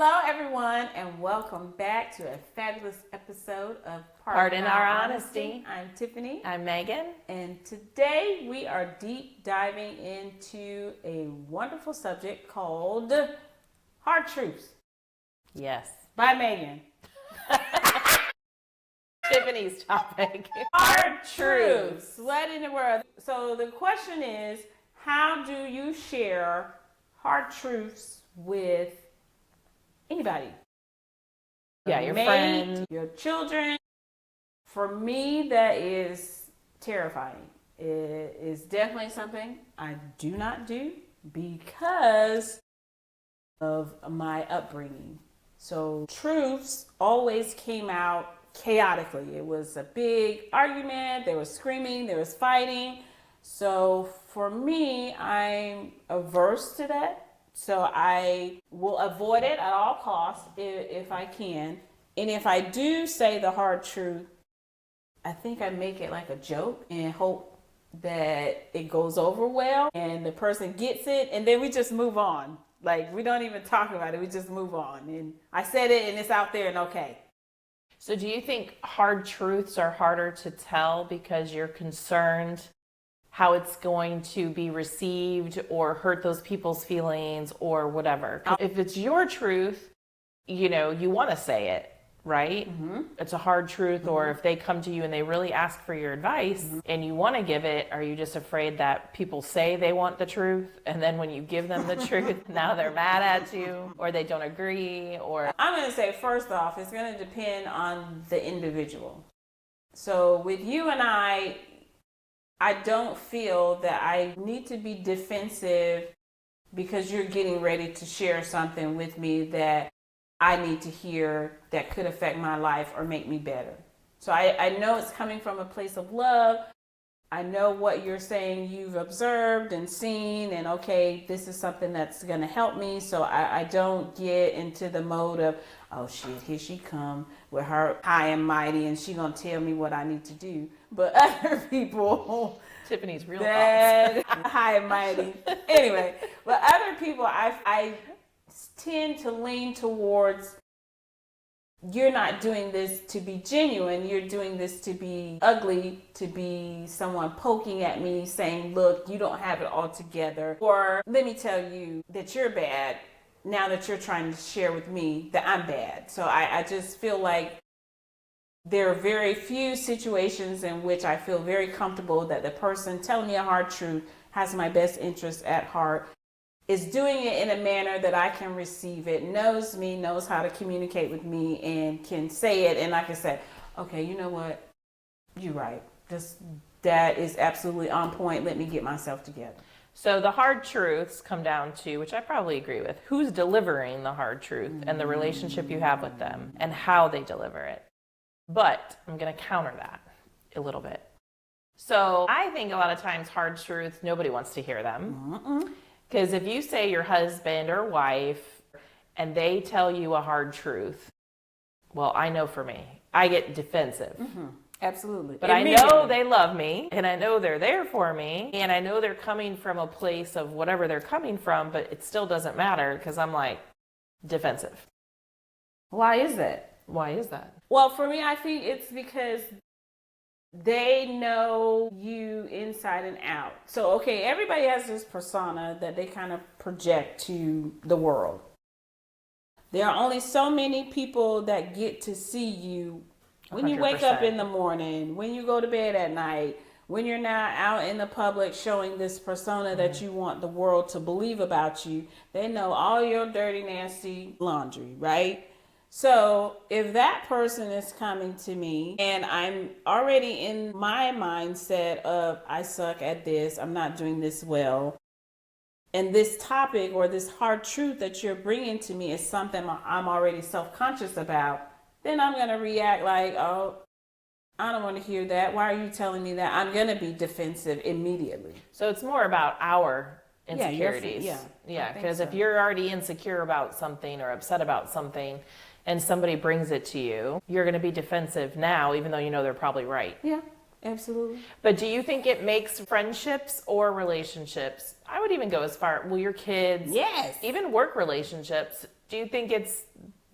Hello, everyone, and welcome back to a fabulous episode of Pardon Our Honesty. I'm Tiffany. I'm Megan. And today we are deep diving into a wonderful subject called Hard Truths Yes. by Megan. Tiffany's topic. Hard Truths. What in the world? So the question is, how do you share hard truths with anybody? Yeah, your mate, friends. your children. For me, that is terrifying. It is definitely something I do not do because of my upbringing. So truths always came out chaotically. It was a big argument. There was screaming. There was fighting. So for me, I'm averse to that. So I will avoid it at all costs if I can. And if I do say the hard truth, I think I make it like a joke and hope that it goes over well and the person gets it, and then we just move on. Like, we don't even talk about it. We just move on. And I said it and it's out there and okay. So do you think hard truths are harder to tell because you're concerned how it's going to be received or hurt those people's feelings or whatever? If it's your truth, you want to say it, right? Mm-hmm. It's a hard truth. Mm-hmm. Or if they come to you and they really ask for your advice, mm-hmm. and you want to give it, are you just afraid that people say they want the truth and then when you give them the truth, now they're mad at you or they don't agree? Or I'm going to say, first off, it's going to depend on the individual. So with you and I don't feel that I need to be defensive because you're getting ready to share something with me that I need to hear that could affect my life or make me better. So I know it's coming from a place of love. I know what you're saying you've observed and seen, and okay, this is something that's going to help me. So I don't get into the mode of, oh shit, here she come with her high and mighty and she going to tell me what I need to do. But other people, Tiffany's real that high and mighty. Anyway, but other people, I tend to lean towards, you're not doing this to be genuine. You're doing this to be ugly, to be someone poking at me saying, look, you don't have it all together. Or let me tell you that you're bad now that you're trying to share with me that I'm bad. So I just feel like there are very few situations in which I feel very comfortable that the person telling me a hard truth has my best interest at heart, is doing it in a manner that I can receive it, knows me, knows how to communicate with me, and can say it. And I can say, okay, you know what? You're right. That is absolutely on point. Let me get myself together. So the hard truths come down to, which I probably agree with, who's delivering the hard truth and the relationship you have with them and how they deliver it. But I'm going to counter that a little bit. So I think a lot of times hard truths, nobody wants to hear them. Because if you say your husband or wife and they tell you a hard truth, well, I know for me, I get defensive. Mm-hmm. Absolutely. But I know they love me and I know they're there for me and I know they're coming from a place of whatever they're coming from, but it still doesn't matter because I'm like defensive. Why is that? Why is that? Well, for me, I think it's because they know you inside and out. So, okay, everybody has this persona that they kind of project to the world. There are only so many people that get to see you when 100%. You wake up in the morning, when you go to bed at night, when you're not out in the public showing this persona that you want the world to believe about you. They know all your dirty, nasty laundry, right? So if that person is coming to me and I'm already in my mindset of I suck at this, I'm not doing this well, and this topic or this hard truth that you're bringing to me is something I'm already self-conscious about, then I'm going to react like, oh, I don't want to hear that. Why are you telling me that? I'm going to be defensive immediately. So it's more about our insecurities. Yeah, because if you're already insecure about something or upset about something, and somebody brings it to you, you're going to be defensive now, even though you know they're probably right. Yeah, absolutely. But do you think it makes friendships or relationships, I would even go as far, well, your kids, yes, even work relationships, Do you think it's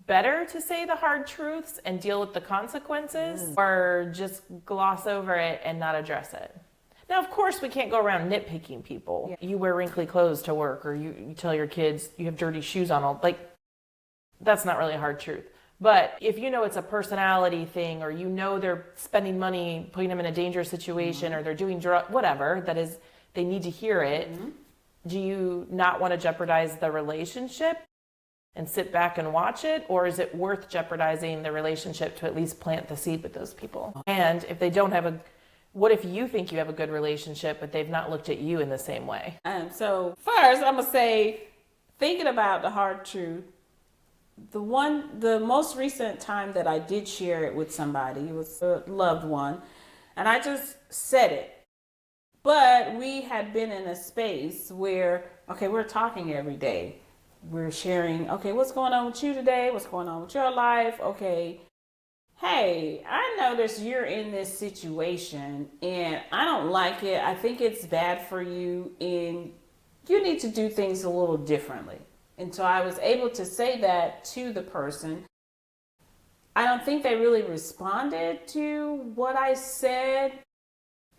better to say the hard truths and deal with the consequences, or just gloss over it and not address it? Now, of course, we can't go around nitpicking people. Yeah. You wear wrinkly clothes to work, or you tell your kids you have dirty shoes on. Like, that's not really a hard truth. But if you know it's a personality thing, or you know they're spending money, putting them in a dangerous situation, or they're doing whatever, that is, they need to hear it. Do you not want to jeopardize the relationship and sit back and watch it? Or is it worth jeopardizing the relationship to at least plant the seed with those people? And if they don't have what if you think you have a good relationship, but they've not looked at you in the same way? So first, I'm going to say, thinking about the hard truth, the most recent time that I did share it with somebody was a loved one, and I just said it. But we had been in a space where, okay, we're talking every day. We're sharing, okay, what's going on with you today? What's going on with your life? Okay, hey, I noticed you're in this situation and I don't like it. I think it's bad for you and you need to do things a little differently. And so I was able to say that to the person. I don't think they really responded to what I said.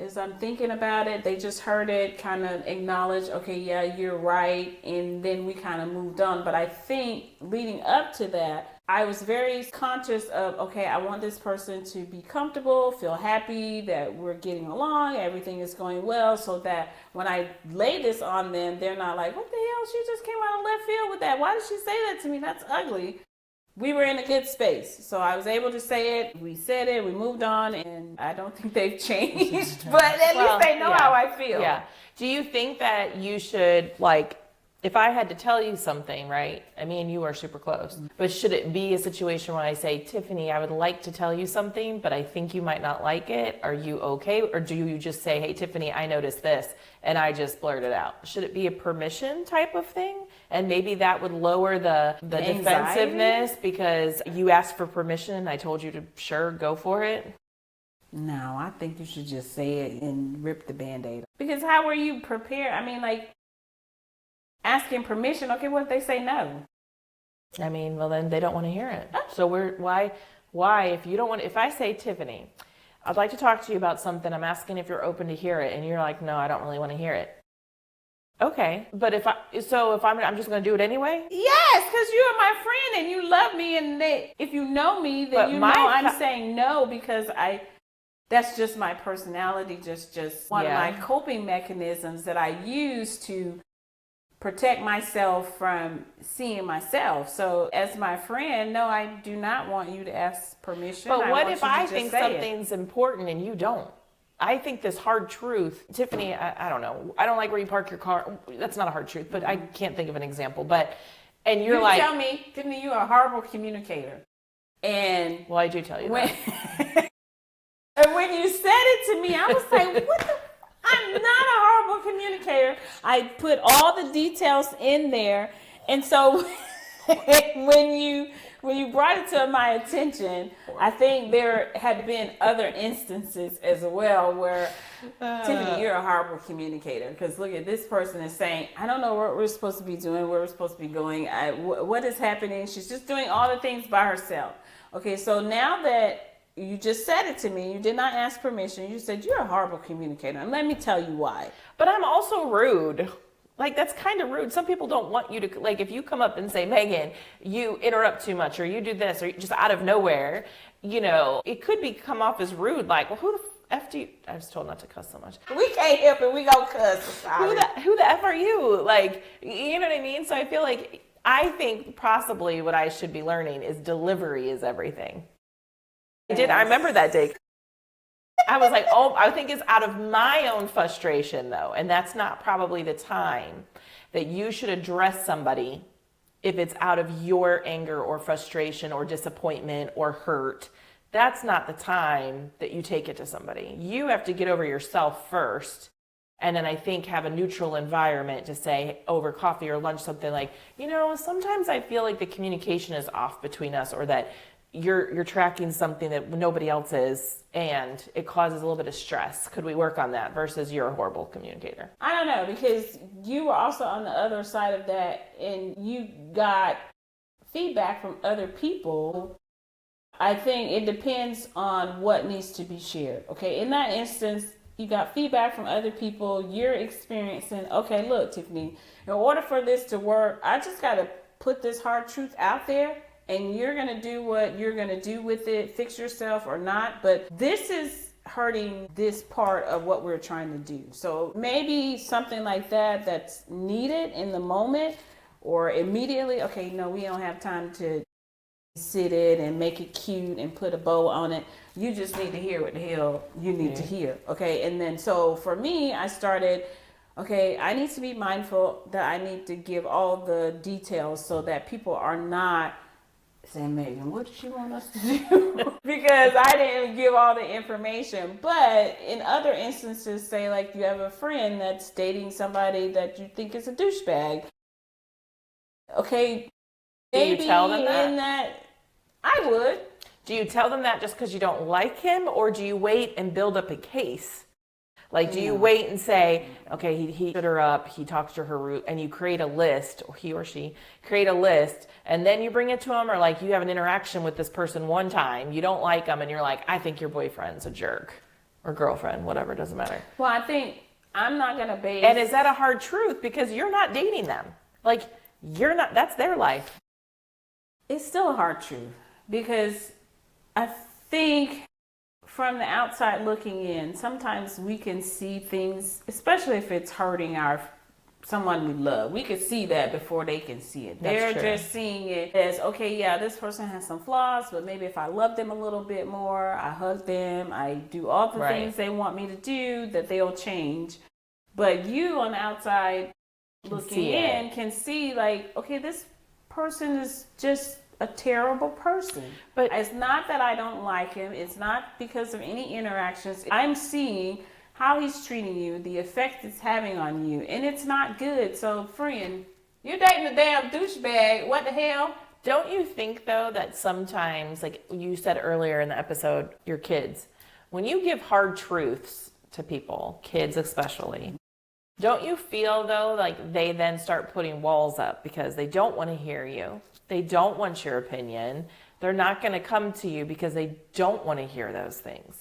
As I'm thinking about it, they just heard it, kind of acknowledged, okay, yeah, you're right. And then we kind of moved on. But I think leading up to that, I was very conscious of, okay, I want this person to be comfortable, feel happy that we're getting along, everything is going well, so that when I lay this on them, they're not like, what the hell, she just came out of left field with that. Why did she say that to me? That's ugly. We were in a good space. So I was able to say it. We said it. We moved on. And I don't think they've changed. But at least they know how I feel. Yeah. Do you think that you should, like, if I had to tell you something, right? I mean, you are super close. But should it be a situation where I say, Tiffany, I would like to tell you something, but I think you might not like it. Are you okay? Or do you just say, hey, Tiffany, I noticed this, and I just blurt it out? Should it be a permission type of thing? And maybe that would lower the defensiveness because you asked for permission and I told you to, sure, go for it. No, I think you should just say it and rip the Band-Aid. Because how were you prepared? I mean, like, asking permission, okay, what if they say no? I mean, well, then they don't want to hear it. So why, if you don't want, if I say, Tiffany, I'd like to talk to you about something, I'm asking if you're open to hear it, and you're like, no, I don't really want to hear it. Okay, but I'm just going to do it anyway? Yes, because you're my friend and you love me, and if you know me, then you know I'm saying no because that's just my personality, just one of my coping mechanisms that I use to protect myself from seeing myself. So as my friend, no, I do not want you to ask permission. But what if I think something's important and you don't? I think this hard truth, Tiffany, I don't know. I don't like where you park your car. That's not a hard truth, but I can't think of an example. And you're like, tell me, Tiffany, you're a horrible communicator. And well, I do tell you that. And when you said it to me, I was like, what the? I'm not a horrible communicator. I put all the details in there. And so when you brought it to my attention, I think there had been other instances as well where, Tiffany, you're a horrible communicator. Because look at this person is saying, I don't know what we're supposed to be doing, where we're supposed to be going, what is happening. She's just doing all the things by herself. Okay, so now that you just said it to me, you did not ask permission, you said you're a horrible communicator. And let me tell you why. But I'm also rude. Like, that's kind of rude. Some people don't want you to, like, if you come up and say, Megan, you interrupt too much, or you do this, or just out of nowhere, it could come off as rude. Like, well, who the F do you, I was told not to cuss so much. We can't help it, we gonna cuss. Who the F are you? Like, you know what I mean? So I think possibly what I should be learning is delivery is everything. I remember that day. I was like, I think it's out of my own frustration though. And that's not probably the time that you should address somebody if it's out of your anger or frustration or disappointment or hurt. That's not the time that you take it to somebody. You have to get over yourself first. And then I think have a neutral environment to say over coffee or lunch, something like, sometimes I feel like the communication is off between us, or that you're tracking something that nobody else is, and it causes a little bit of stress. Could we work on that versus you're a horrible communicator? I don't know, because you were also on the other side of that, and you got feedback from other people, I think it depends on what needs to be shared. Okay, in that instance, you got feedback from other people, you're experiencing, okay, look, Tiffany, in order for this to work, I just got to put this hard truth out there, and you're going to do what you're going to do with it, fix yourself or not. But this is hurting this part of what we're trying to do. So maybe something like that that's needed in the moment or immediately. Okay, no, we don't have time to sit it and make it cute and put a bow on it. You just need to hear what the hell you need to hear. Okay, and then so for me, I started, okay, I need to be mindful that I need to give all the details so that people are not saying, Megan, what does she want us to do? Because I didn't give all the information. But in other instances, say like you have a friend that's dating somebody that you think is a douchebag. Okay, do you tell them that? In that, I would. Do you tell them that just because you don't like him, or do you wait and build up a case? Like, do you wait and say, okay, he stood her up, he talks to her, and you create a list, or he or she create a list, and then you bring it to him, or like you have an interaction with this person one time, you don't like them, and you're like, I think your boyfriend's a jerk, or girlfriend, whatever, doesn't matter. Well, I think I'm not going to base... And is that a hard truth? Because you're not dating them. Like, you're not, that's their life. It's still a hard truth, because I think from the outside looking in, sometimes we can see things, especially if it's hurting someone we love. We can see that before they can see it. They're just seeing it as, okay, yeah, this person has some flaws, but maybe if I love them a little bit more, I hug them, I do all the things they want me to do, that they'll change. But you on the outside looking in can see like, okay, this person is just a terrible person. But it's not that I don't like him. It's not because of any interactions. I'm seeing how he's treating you, the effect it's having on you, and it's not good. So, friend, you're dating a damn douchebag. What the hell? Don't you think, though, that sometimes, like you said earlier in the episode, your kids, when you give hard truths to people, kids especially, don't you feel, though, like they then start putting walls up because they don't want to hear you? They don't want your opinion. They're not going to come to you because they don't want to hear those things.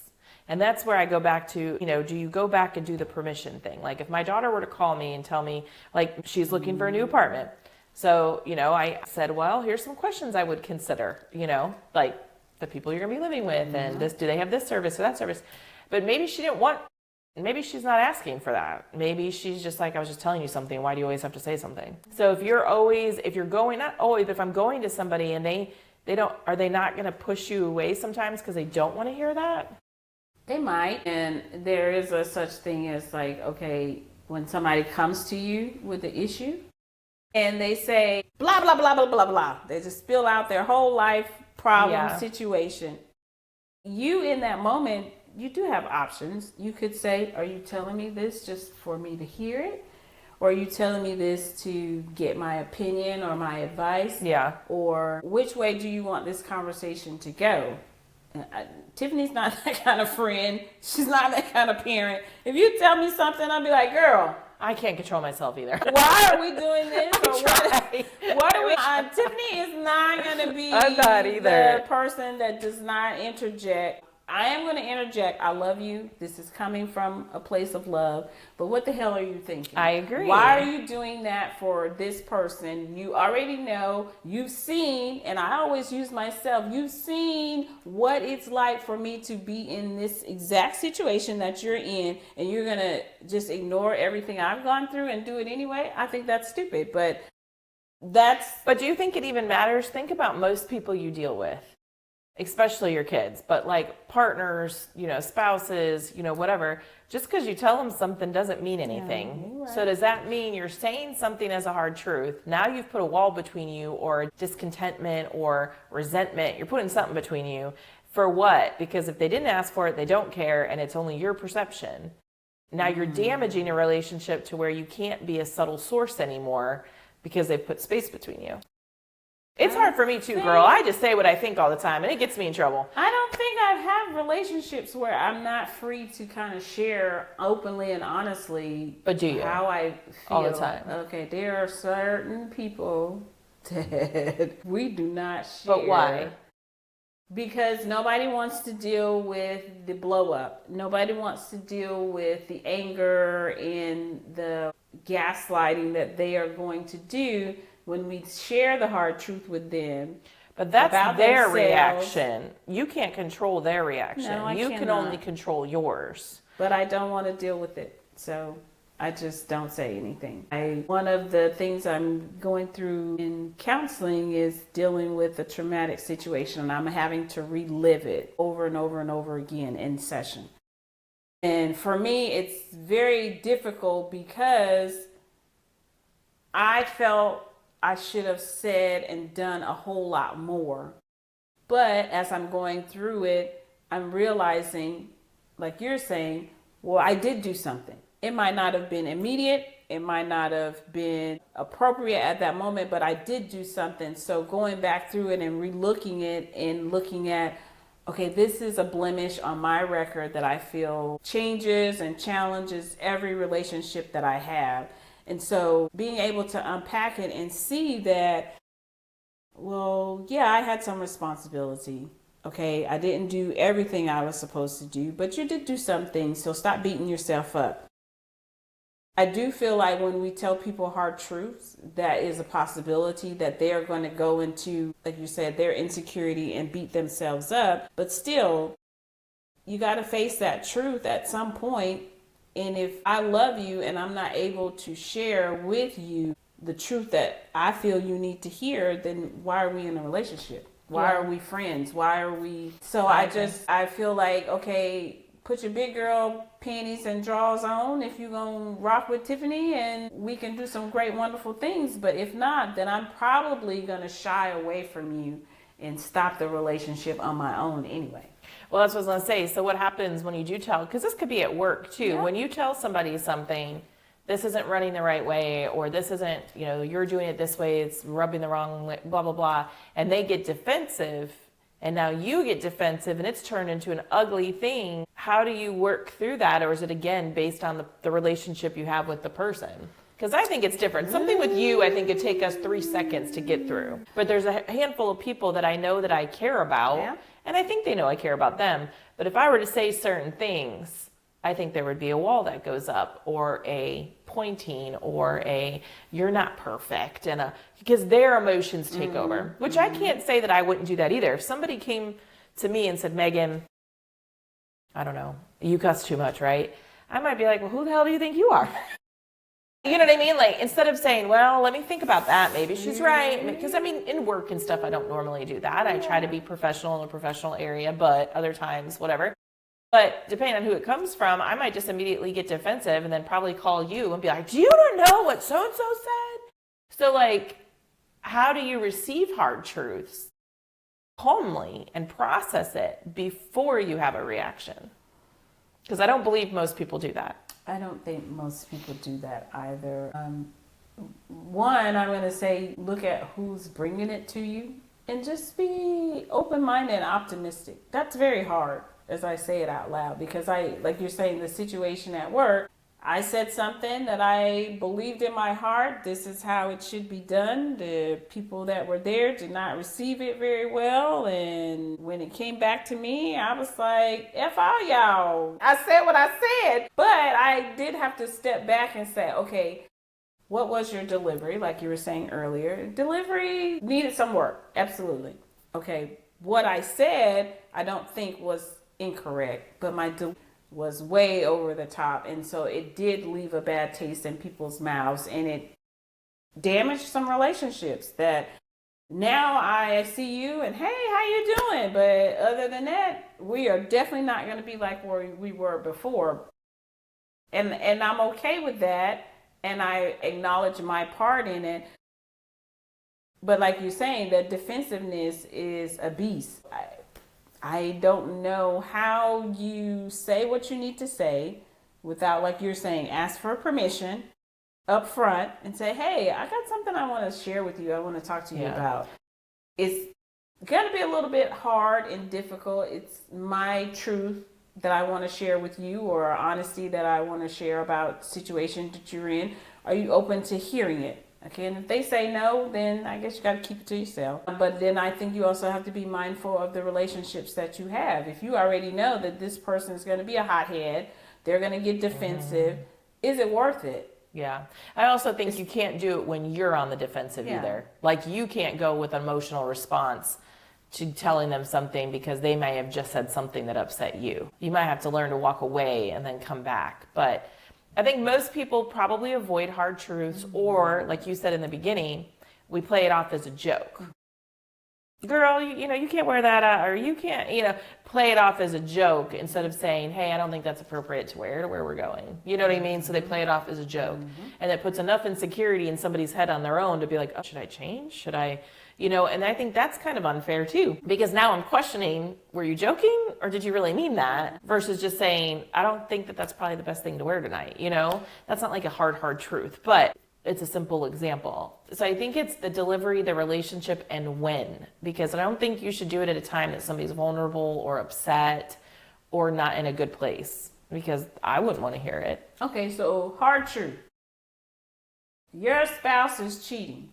And that's where I go back to, do you go back and do the permission thing? Like if my daughter were to call me and tell me, like, she's looking for a new apartment. So, I said, well, here's some questions I would consider, like the people you're going to be living with and this, do they have this service or that service? But maybe she didn't want, maybe she's not asking for that. Maybe she's just like, I was just telling you something. Why do you always have to say something? So if you're going, not always, but if I'm going to somebody and they don't, are they not going to push you away sometimes because they don't want to hear that? They might. And there is a such thing as like, okay, when somebody comes to you with the issue and they say, blah, blah, blah, blah, blah, blah. They just spill out their whole life problem situation. You in that moment, you do have options. You could say, are you telling me this just for me to hear it? Or are you telling me this to get my opinion or my advice? Yeah. Or which way do you want this conversation to go? Tiffany's not that kind of friend. She's not that kind of parent. If you tell me something, I'll be like, girl, I can't control myself either. Why are we doing this? Or what are we? Tiffany is not going to be the person that does not interject. I am going to interject. I love you. This is coming from a place of love. But what the hell are you thinking? I agree. Why are you doing that for this person? You already know. You've seen, and I always use myself, you've seen what it's like for me to be in this exact situation that you're in, and you're going to just ignore everything I've gone through and do it anyway? I think that's stupid. But do you think it even matters? Think about most people you deal with. Especially your kids, but like partners, spouses, whatever, just because you tell them something doesn't mean anything. Yeah, right. So does that mean you're saying something as a hard truth? Now you've put a wall between you, or discontentment or resentment. You're putting something between you for what? Because if they didn't ask for it, they don't care, and it's only your perception. Now you're damaging a relationship to where you can't be a subtle source anymore because they've put space between you. It's hard for me too, girl. I just say what I think all the time, and it gets me in trouble. I don't think I've had relationships where I'm not free to kind of share openly and honestly but do you? How I feel. All the time. Okay, there are certain people, that we do not share. But why? Because nobody wants to deal with the blow up. Nobody wants to deal with the anger and the gaslighting that they are going to do when we share the hard truth with them. But that's their themselves. reaction. You can't control their reaction. No, I you can cannot. only control yours. But I don't want to deal with it. So I just don't say anything. One of the things I'm going through in counseling is dealing with a traumatic situation, and I'm having to relive it over and over and over again in session. And for me, it's very difficult because I felt I should have said and done a whole lot more. But as I'm going through it, I'm realizing, like you're saying, well, I did do something. It might not have been immediate. It might not have been appropriate at that moment, but I did do something. So going back through it and relooking it and looking at, okay, this is a blemish on my record that I feel changes and challenges every relationship that I have. And so being able to unpack it and see that, well, yeah, I had some responsibility. Okay, I didn't do everything I was supposed to do, but you did do some things, so stop beating yourself up. I do feel like when we tell people hard truths, that is a possibility that they are going to go into, like you said, their insecurity and beat themselves up. But still, you got to face that truth at some point. And if I love you and I'm not able to share with you the truth that I feel you need to hear, then why are we in a relationship? Why are we friends? Why are we? So I feel like, okay, put your big girl panties and drawers on if you're going to rock with Tiffany, and we can do some great, wonderful things. But if not, then I'm probably going to shy away from you and stop the relationship on my own anyway. Well, that's what I was going to say. So what happens when you do tell, because this could be at work too, Yeah. when you tell somebody something, this isn't running the right way, or this isn't, you're doing it this way, it's rubbing the wrong way, blah, blah, blah, and they get defensive, and now you get defensive, and it's turned into an ugly thing. How do you work through that? Or is it, again, based on the relationship you have with the person? Because I think it's different. Something with you, I think, could take us 3 seconds to get through. But there's a handful of people that I know that I care about, Yeah. and I think they know I care about them. But if I were to say certain things, I think there would be a wall that goes up, or a pointing, or a you're not perfect, and because their emotions take over, which I can't say that I wouldn't do that either. If somebody came to me and said, Megan, I don't know, you cuss too much, right? I might be like, well, who the hell do you think you are? You know what I mean? Like, instead of saying, well, let me think about that, maybe she's right. Because I mean, in work and stuff, I don't normally do that. I try to be professional in a professional area, but other times, whatever. But depending on who it comes from, I might just immediately get defensive and then probably call you and be like, do you not know what so-and-so said? So like, how do you receive hard truths calmly and process it before you have a reaction? Because I don't believe most people do that. I don't think most people do that either. One, I'm going to say, look at who's bringing it to you and just be open-minded and optimistic. That's very hard as I say it out loud, because like you're saying, the situation at work, I said something that I believed in my heart. This is how it should be done. The people that were there did not receive it very well. And when it came back to me, I was like, F all y'all. I said what I said. But I did have to step back and say, okay, what was your delivery? Like you were saying earlier, delivery needed some work. Absolutely. Okay. What I said, I don't think was incorrect, but my delivery was way over the top, and so it did leave a bad taste in people's mouths, and it damaged some relationships that now I see you and, hey, how you doing? But other than that, we are definitely not going to be like where we were before, and I'm okay with that, and I acknowledge my part in it. But like you're saying, that defensiveness is a beast. I don't know how you say what you need to say without, like you're saying, ask for permission up front and say, hey, I got something I want to share with you. I want to talk to you about. It's going to be a little bit hard and difficult. It's my truth that I want to share with you, or honesty that I want to share about situation that you're in. Are you open to hearing it? Okay, and if they say no, then I guess you got to keep it to yourself. But then I think you also have to be mindful of the relationships that you have. If you already know that this person is going to be a hothead, they're going to get defensive, is it worth it? Yeah. I also think you can't do it when you're on the defensive Yeah. either. Like you can't go with an emotional response to telling them something because they may have just said something that upset you. You might have to learn to walk away and then come back. But I think most people probably avoid hard truths, or like you said in the beginning, we play it off as a joke. Girl, you can't wear that out, or you can't, play it off as a joke instead of saying, hey, I don't think that's appropriate to wear we're going. You know what I mean? So they play it off as a joke. And it puts enough insecurity in somebody's head on their own to be like, oh, should I change? Should I, and I think that's kind of unfair too, because now I'm questioning, were you joking or did you really mean that? Versus just saying, I don't think that that's probably the best thing to wear tonight. That's not like a hard truth, but it's a simple example. So I think it's the delivery, the relationship, and when. Because I don't think you should do it at a time that somebody's vulnerable or upset or not in a good place. Because I wouldn't want to hear it. Okay, so hard truth. Your spouse is cheating.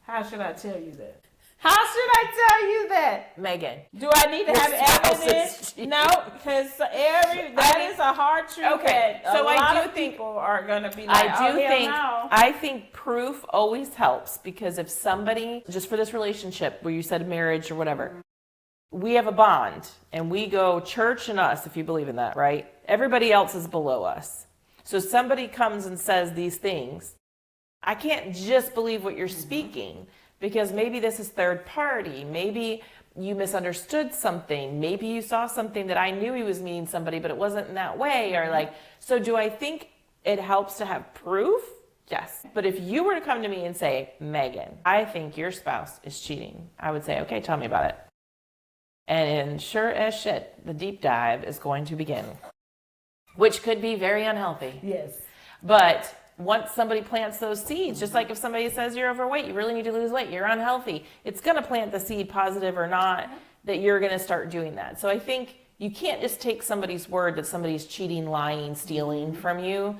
How should I tell you that? How should I tell you that? Megan. Do I need to have evidence? No, because that is a hard truth. Okay, that so a lot I do of think people are going to be like, I think proof always helps, because if somebody, just for this relationship where you said marriage or whatever, we have a bond and we go church and us, if you believe in that, right? Everybody else is below us. So somebody comes and says these things. I can't just believe what you're speaking, because maybe this is third party. Maybe you misunderstood something. Maybe you saw something that I knew he was meaning somebody, but it wasn't in that way. Or so do I think it helps to have proof? Yes. But if you were to come to me and say, Megan, I think your spouse is cheating, I would say, okay, tell me about it. And sure as shit, the deep dive is going to begin, which could be very unhealthy. Yes. But once somebody plants those seeds, just like if somebody says you're overweight, you really need to lose weight, you're unhealthy, it's going to plant the seed, positive or not, that you're going to start doing that. So I think you can't just take somebody's word that somebody's cheating, lying, stealing from you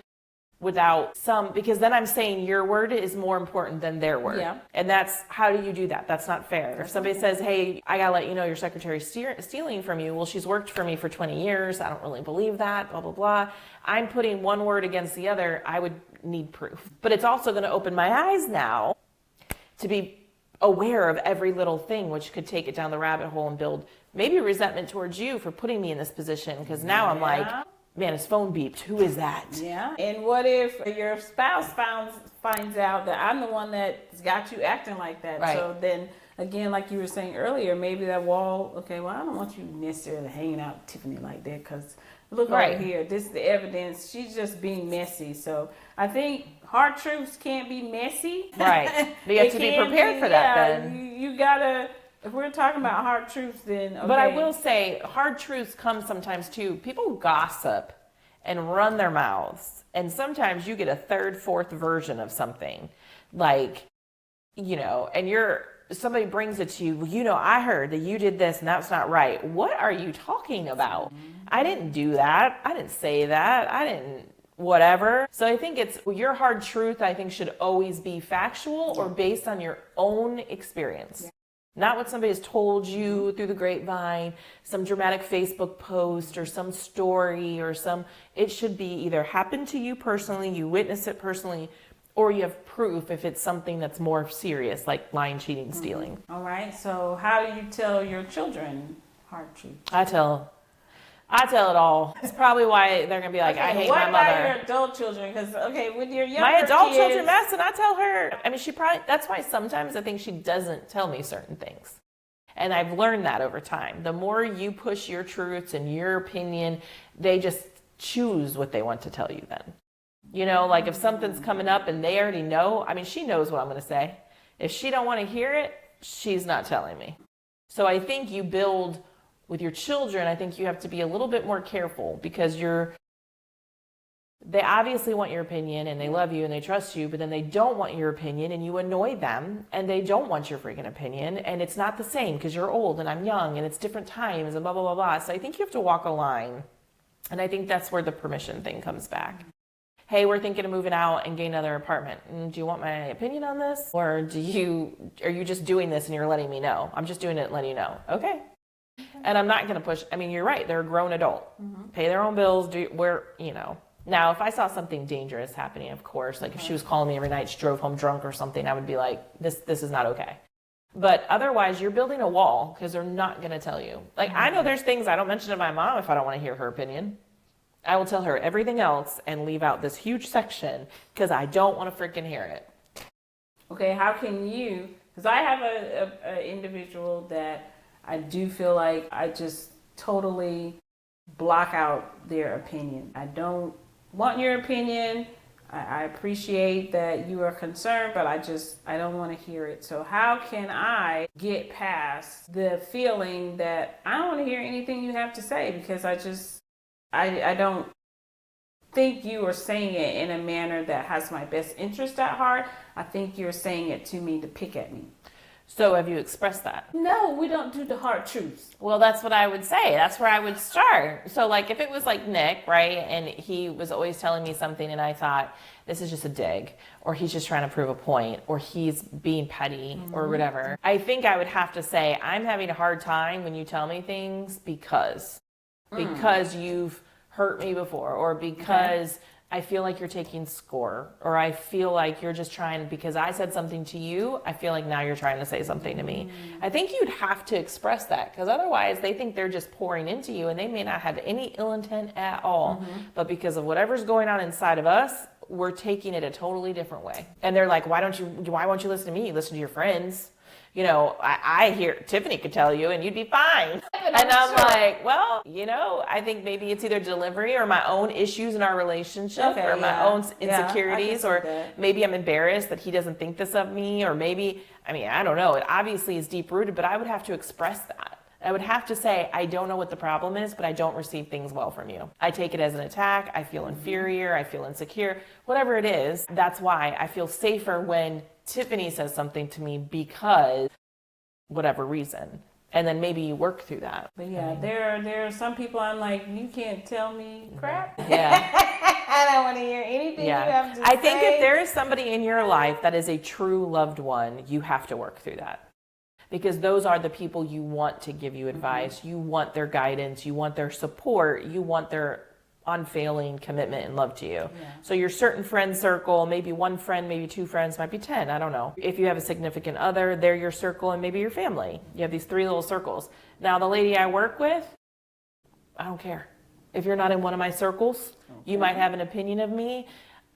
without because then I'm saying your word is more important than their word. Yeah. And how do you do that? That's not fair. If somebody says, hey, I got to let you know your secretary's stealing from you. Well, she's worked for me for 20 years. I don't really believe that, blah, blah, blah. I'm putting one word against the other. I would need proof. But it's also going to open my eyes now to be aware of every little thing, which could take it down the rabbit hole and build maybe resentment towards you for putting me in this position. Because now I'm like, man, his phone beeped. Who is that? Yeah. And what if your spouse finds out that I'm the one that's got you acting like that? Right. So then, again, like you were saying earlier, maybe that wall, okay, well, I don't want you necessarily hanging out with Tiffany like that, because look over here. This is the evidence. She's just being messy. So I think hard truths can't be messy. Right. But you have to be prepared for that then. You got to... If we're talking about hard truths, then okay. But I will say, hard truths come sometimes too. People gossip and run their mouths. And sometimes you get a third, fourth version of something. And somebody brings it to you, well, I heard that you did this and that's not right. What are you talking about? I didn't do that. I didn't say that. I didn't whatever. So I think your hard truth, I think, should always be factual or based on your own experience. Yeah. Not what somebody has told you through the grapevine, some dramatic Facebook post or some story or it should be either happened to you personally, you witnessed it personally, or you have proof if it's something that's more serious, like lying, cheating, stealing. All right. So how do you tell your children hard truth? I tell it all. It's probably why they're going to be like, I hate my mother. What about your adult children? Because, with your younger my adult kids, children mess, and I tell her. I mean, that's why sometimes I think she doesn't tell me certain things. And I've learned that over time. The more you push your truths and your opinion, they just choose what they want to tell you then. Like if something's coming up and they already know, I mean, she knows what I'm going to say. If she don't want to hear it, she's not telling me. So I think you build... With your children, I think you have to be a little bit more careful, because they obviously want your opinion and they love you and they trust you, but then they don't want your opinion and you annoy them and they don't want your freaking opinion, and it's not the same because you're old and I'm young and it's different times and blah, blah, blah, blah. So I think you have to walk a line, and I think that's where the permission thing comes back. hey, we're thinking of moving out and getting another apartment. Do you want my opinion on this? Or are you just doing this and you're letting me know? I'm just doing it and letting you know. Okay. And I'm not going to push. I mean, you're right. They're a grown adult. Pay their own bills. Now, if I saw something dangerous happening, of course, like if she was calling me every night, she drove home drunk or something, I would be like, this is not okay. But otherwise, you're building a wall because they're not going to tell you. Like, I know there's things I don't mention to my mom if I don't want to hear her opinion. I will tell her everything else and leave out this huge section because I don't want to freaking hear it. Okay, how can you, because I have a individual that I do feel like I just totally block out their opinion. I don't want your opinion. I appreciate that you are concerned, but I don't want to hear it. So how can I get past the feeling that I don't want to hear anything you have to say because I don't think you are saying it in a manner that has my best interest at heart. I think you're saying it to me to pick at me. So have you expressed that? No, we don't do the hard truths. Well, that's what I would say. That's where I would start. So like if it was like Nick, right, and he was always telling me something and I thought, this is just a dig, or he's just trying to prove a point, or he's being petty or whatever. I think I would have to say, I'm having a hard time when you tell me things because you've hurt me before, or because I feel like you're taking score, or I feel like you're just trying, because I said something to you, I feel like now you're trying to say something to me. I think you'd have to express that, because otherwise they think they're just pouring into you and they may not have any ill intent at all. But because of whatever's going on inside of us, we're taking it a totally different way. And they're like, why won't you listen to me? Listen to your friends. You know, I hear Tiffany could tell you and you'd be fine. And I'm like, well, I think maybe it's either delivery or my own issues in our relationship, or my own insecurities, or maybe I'm embarrassed that he doesn't think this of me, or maybe, I don't know. It obviously is deep rooted, but I would have to express that. I would have to say, I don't know what the problem is, but I don't receive things well from you. I take it as an attack. I feel inferior. I feel insecure. Whatever it is, that's why I feel safer when Tiffany says something to me because whatever reason. And then maybe you work through that. But yeah, there are some people I'm like, you can't tell me crap. Yeah. I don't want to hear anything you have to say. I think if there is somebody in your life that is a true loved one, you have to work through that. Because those are the people you want to give you advice. You want their guidance. You want their support. You want their unfailing commitment and love to you. Yeah. So your certain friend circle, maybe one friend, maybe two friends, might be 10. I don't know. If you have a significant other, they're your circle, and maybe your family. You have these 3 little circles. Now, the lady I work with, I don't care. If you're not in one of my circles, you might have an opinion of me.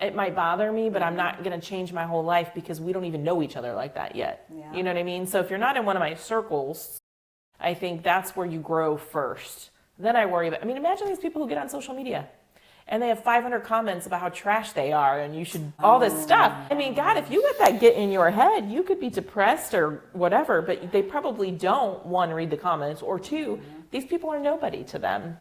It might bother me, but I'm not going to change my whole life because we don't even know each other like that yet. Yeah. You know what I mean? So if you're not in one of my circles, I think that's where you grow first. Then I worry about, imagine these people who get on social media and they have 500 comments about how trash they are and you should, all this stuff. God, if you let that get in your head, you could be depressed or whatever, but they probably don't, 1, read the comments, or 2, these people are nobody to them.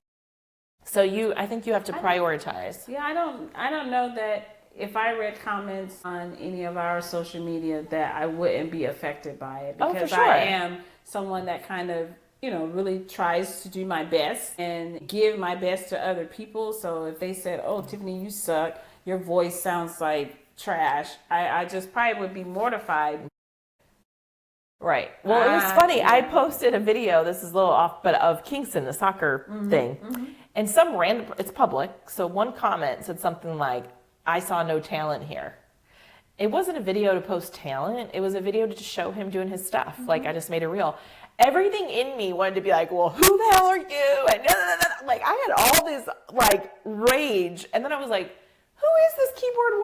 So I think you have to prioritize. Yeah, I don't know that if I read comments on any of our social media that I wouldn't be affected by it, because for sure. I am someone that kind of, really tries to do my best and give my best to other people. So if they said, oh, Tiffany, you suck, your voice sounds like trash, I just probably would be mortified. Right. Well, it was funny. I posted a video, this is a little off, but of Kingston, the soccer thing. And some random, it's public, so one comment said something like, I saw no talent here. It wasn't a video to post talent. It was a video to just show him doing his stuff. Like, I just made it real. Everything in me wanted to be like, well, who the hell are you? And like, I had all this like rage. And then I was like, who is this keyboard?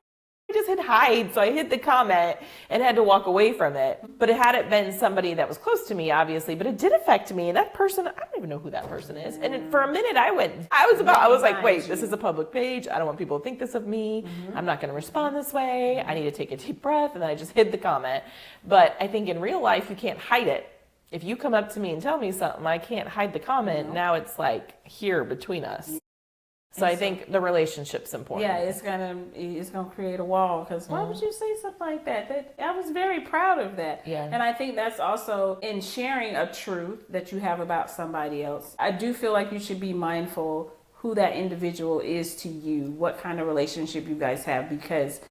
I just hit hide. So I hit the comment and had to walk away from it. But it hadn't been somebody that was close to me, obviously, but it did affect me. And that person, I don't even know who that person is. And for a minute I was like, wait, this is a public page. I don't want people to think this of me. I'm not going to respond this way. I need to take a deep breath. And then I just hid the comment. But I think in real life, you can't hide it. If you come up to me and tell me something, I can't hide the comment. Now it's like here between us. So I think the relationship's important. Yeah, it's gonna create a wall, because why would you say something like that? I was very proud of that. Yeah. And I think that's also in sharing a truth that you have about somebody else. I do feel like you should be mindful who that individual is to you, what kind of relationship you guys have, because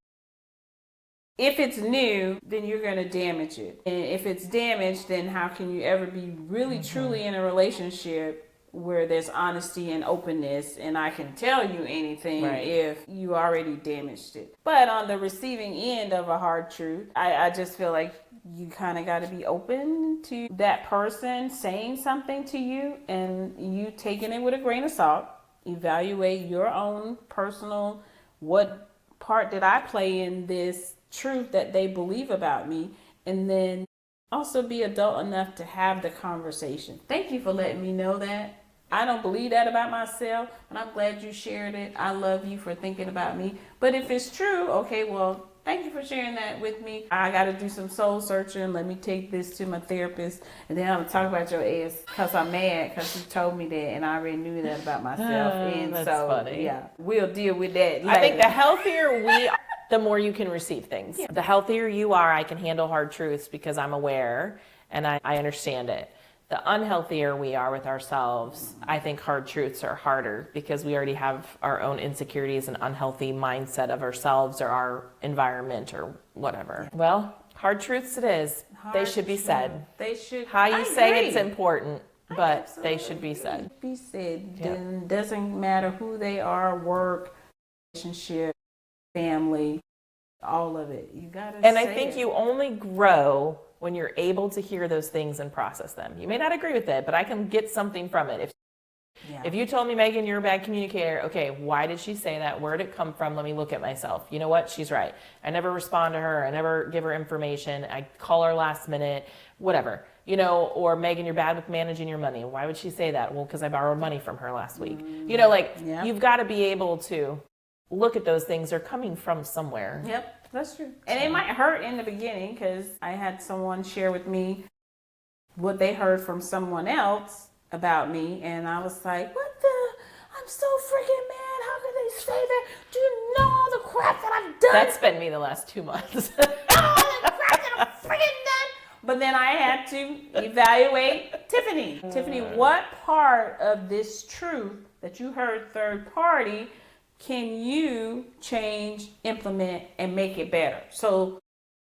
if it's new, then you're going to damage it. And if it's damaged, then how can you ever be really truly in a relationship where there's honesty and openness and I can tell you anything if you already damaged it? But on the receiving end of a hard truth, I just feel like you kind of got to be open to that person saying something to you and you taking it with a grain of salt. Evaluate your own personal, what part did I play in this truth that they believe about me, and then also be adult enough to have the conversation. Thank you for letting me know that. I don't believe that about myself, and I'm glad you shared it. I love you for thinking about me. But if it's true, okay, well, thank you for sharing that with me. I got to do some soul searching. Let me take this to my therapist, and then I'm going to talk about your ass because I'm mad because you told me that, and I already knew that about myself. And that's so, funny. Yeah, we'll deal with that later. I think the healthier we are, the more you can receive things. Yeah. The healthier you are, I can handle hard truths because I'm aware and I understand it. The unhealthier we are with ourselves, I think hard truths are harder because we already have our own insecurities and unhealthy mindset of ourselves or our environment or whatever. Yeah. Well, hard truths it is. They should be said. They should. How you say it's important, but they should be said. Be said. Yeah. Then doesn't matter who they are, work, relationship, family, all of it. You gotta. And I think you only grow when you're able to hear those things and process them. You may not agree with it, but I can get something from it. If you told me, Megan, you're a bad communicator, okay, why did she say that? Where did it come from? Let me look at myself. You know what? She's right. I never respond to her. I never give her information. I call her last minute, whatever. You know, or Megan, you're bad with managing your money. Why would she say that? Well, because I borrowed money from her last week. You know, like you've got to be able to look at those things. They're coming from somewhere. Yep, that's true. And it might hurt in the beginning because I had someone share with me what they heard from someone else about me, and I was like, what the? I'm so freaking mad. How could they say that? Do you know all the crap that I've done? That's been me the last 2 months. All the crap that I've freaking done. But then I had to evaluate Tiffany. Tiffany, what part of this truth that you heard third party can you change, implement, and make it better? So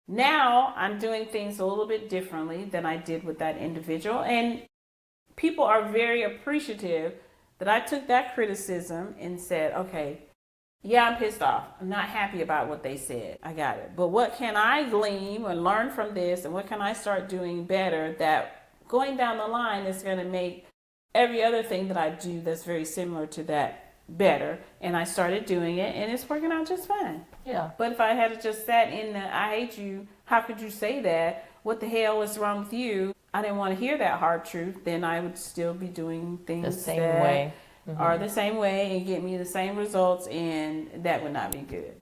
now I'm doing things a little bit differently than I did with that individual. And people are very appreciative that I took that criticism and said, okay, yeah, I'm pissed off. I'm not happy about what they said. I got it. But what can I glean or learn from this? And what can I start doing better that going down the line is going to make every other thing that I do that's very similar to that better? And I started doing it and it's working out just fine. Yeah. But if I had just sat in the, I hate you, how could you say that? What the hell is wrong with you? I didn't want to hear that hard truth. Then I would still be doing things the same way. Are the same way and get me the same results, and that would not be good.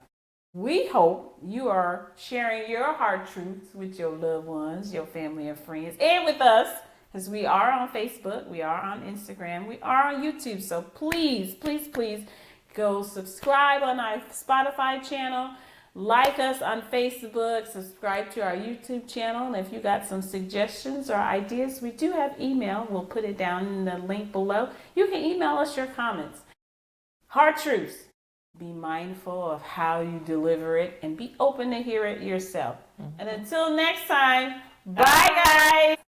We hope you are sharing your hard truths with your loved ones, your family and friends, and with us, because we are on Facebook, we are on Instagram, we are on YouTube. So please, please, please go subscribe on our Spotify channel, like us on Facebook, subscribe to our YouTube channel. And if you got some suggestions or ideas, we do have email. We'll put it down in the link below. You can email us your comments. Hard truths. Be mindful of how you deliver it and be open to hear it yourself. And until next time, bye guys.